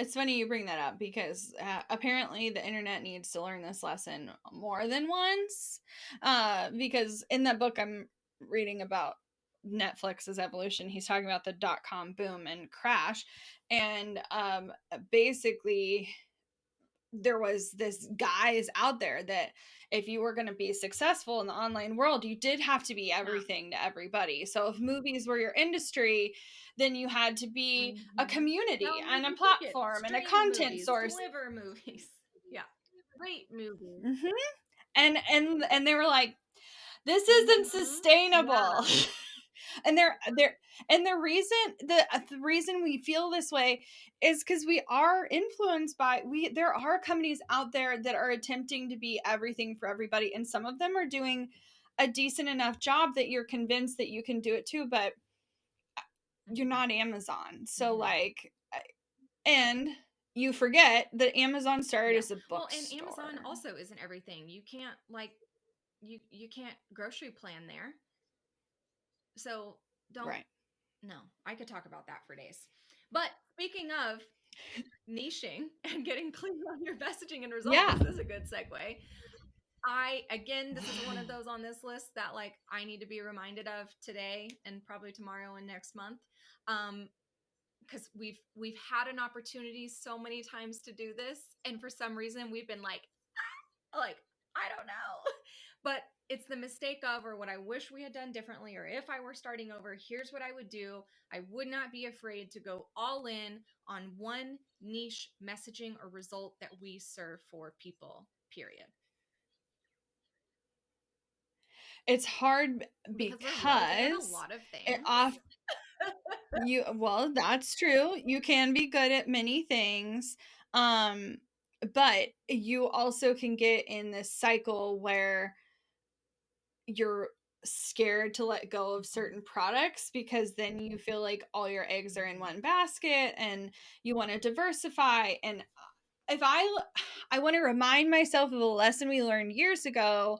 it's funny you bring that up because apparently the internet needs to learn this lesson more than once. Because in that book I'm reading about Netflix's evolution, he's talking about the .com boom and crash, and basically there was this guys out there that if you were going to be successful in the online world, you did have to be everything to everybody. So if movies were your industry, then you had to be a community Sell and a movie tickets, platform and a stream content movies, source. deliver movies. Yeah. Rate movies. And they were like, this isn't sustainable. Yeah. And the reason we feel this way is because we are influenced by there are companies out there that are attempting to be everything for everybody, and some of them are doing a decent enough job that you're convinced that you can do it too, but you're not Amazon. So like, and you forget that Amazon started as a Well, and bookstore. Amazon also isn't everything. You can't like you can't grocery plan there. So don't Right. no. I could talk about that for days. But speaking of niching and getting clear on your messaging and results, Yeah. this is a good segue. This is one of those on this list that like I need to be reminded of today and probably tomorrow and next month. Because we've had an opportunity so many times to do this, and for some reason we've been like I don't know. But it's the mistake of, or what I wish we had done differently, or if I were starting over, here's what I would do. I would not be afraid to go all in on one niche messaging or result that we serve for people, period. It's hard Because we're really good at a because lot of it things. off well, that's true. You can be good at many things. Um but you also can get in this cycle where you're scared to let go of certain products because then you feel like all your eggs are in one basket and you want to diversify. And if I want to remind myself of a lesson we learned years ago,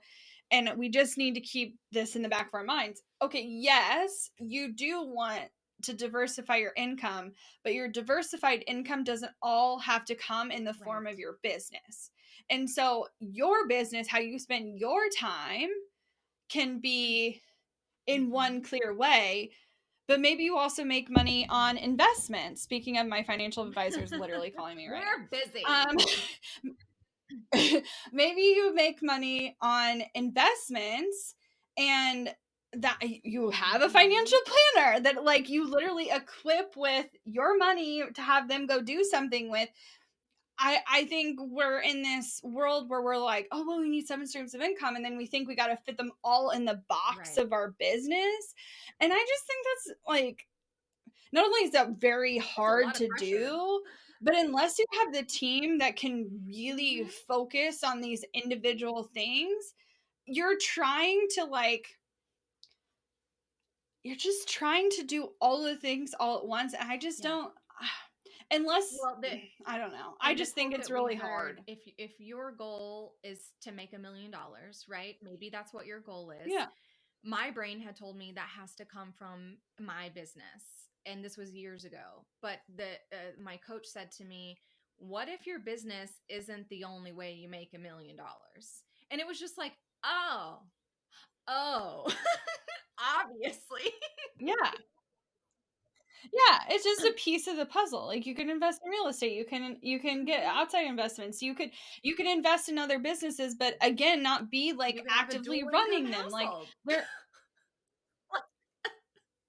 and we just need to keep this in the back of our minds. Okay, yes, you do want to diversify your income, but your diversified income doesn't all have to come in the form Right. of your business. And so your business, how you spend your time, can be in one clear way, but maybe you also make money on investments. Speaking of, my financial advisor is literally calling me right We're now. busy. Maybe you make money on investments, and that you have a financial planner that like you literally equip with your money to have them go do something with. I think we're in this world where we're like, oh well, we need 7 streams of income, and then we think we got to fit them all in the box Right. of our business. And I just think that's like, not only is that very It's a hard lot of to pressure. do, but unless you have the team that can really Mhm. focus on these individual things, you're trying to like, you're just trying to do all the things all at once. And I just Yeah. don't, unless, Well, I don't know. I and the just think quote it's that we really heard, hard. if your goal is to make $1 million, right? Maybe that's what your goal is. Yeah. My brain had told me that has to come from my business, and this was years ago. But the my coach said to me, "What if your business isn't the only way you make $1 million?" And it was just like, oh, obviously. Yeah. Yeah, it's just a piece of the puzzle. Like you can invest in real estate, you can get Mhm. outside investments. You could invest in other businesses, but again, not be like You can have a actively dual income running them. Like household. they're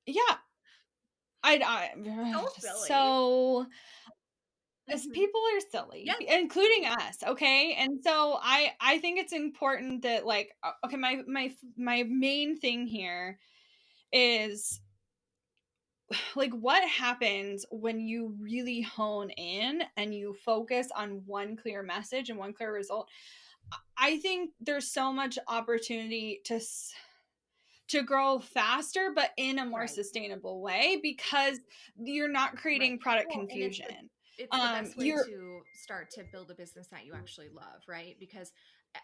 yeah, I So silly. so as Mhm. people are silly, Yes. including us, okay? And so I think it's important that like okay, my main thing here is like what happens when you really hone in and you focus on one clear message and one clear result. I think there's so much opportunity to grow faster but in a more Right. sustainable way because you're not Right. creating product Well, and confusion. it's the best way You're to start to build a business that you actually love, right? Because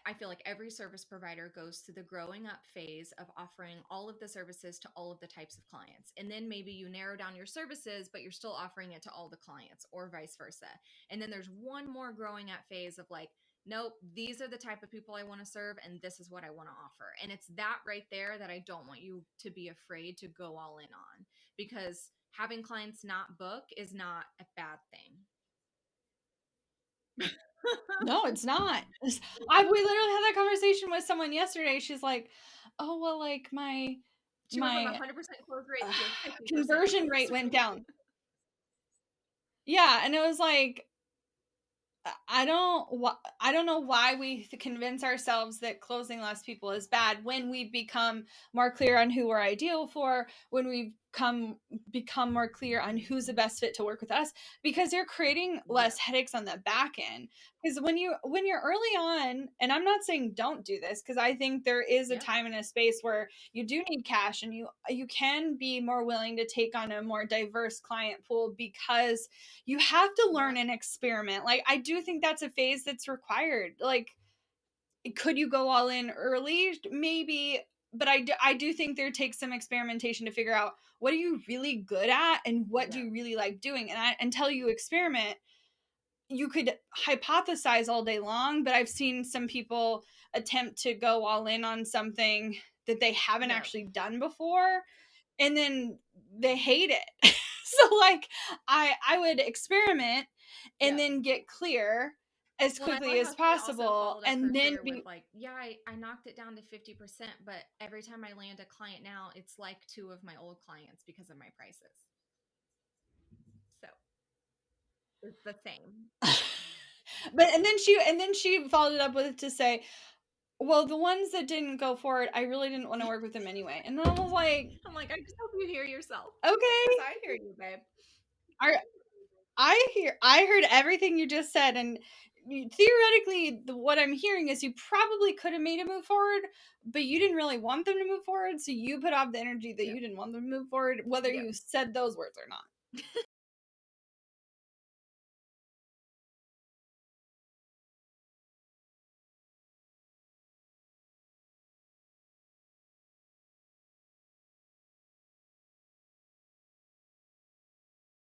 I feel like every service provider goes through the growing up phase of offering all of the services to all of the types of clients. And then maybe you narrow down your services, but you're still offering it to all the clients, or vice versa. And then there's one more growing up phase of like, nope, these are the type of people I want to serve, and this is what I want to offer. And it's that right there that I don't want you to be afraid to go all in on, because having clients not book is not a bad thing. No, it's not. We literally had that conversation with someone yesterday. She's like, "Oh, well, like She went from my 100% close rate uh, to a 50% conversion close rate went rate. down." Yeah, and it was like, I don't know why we convince ourselves that closing less people is bad when we become more clear on who we're ideal for, when we become more clear on who's the best fit to work with us, because you're creating less Yep. headaches on the back end. Because when you're early on, and I'm not saying don't do this, because I think there is a Yep. time and a space where you do need cash, and you can be more willing to take on a more diverse client pool, because you have to learn Yep. and experiment. Like, I do think that's a phase that's required. Like, could you go all in early? Maybe, but I do think there takes some experimentation to figure out what are you really good at and what do Yep. you really like doing. And until you experiment, you could hypothesize all day long, but I've seen some people attempt to go all in on something that they haven't Yep. actually done before, and then they hate it. So like, I would experiment and Yep. then get clear as Well, and I quickly love as how she also possible, followed up her and then fear with be like, yeah, I knocked it down to 50%, but every time I land a client now, it's like two of my old clients because of my prices. So it's the same. but and then she followed it up with to say, well, the ones that didn't go for it, I really didn't want to work with them anyway. And I was like, I'm like, I just hope you hear yourself, okay, because I hear you, babe. are I heard everything you just said, and theoretically, what I'm hearing is you probably could have made a move forward, but you didn't really want them to move forward, so you put off the energy that Yep. you didn't want them to move forward, whether Yep. you said those words or not.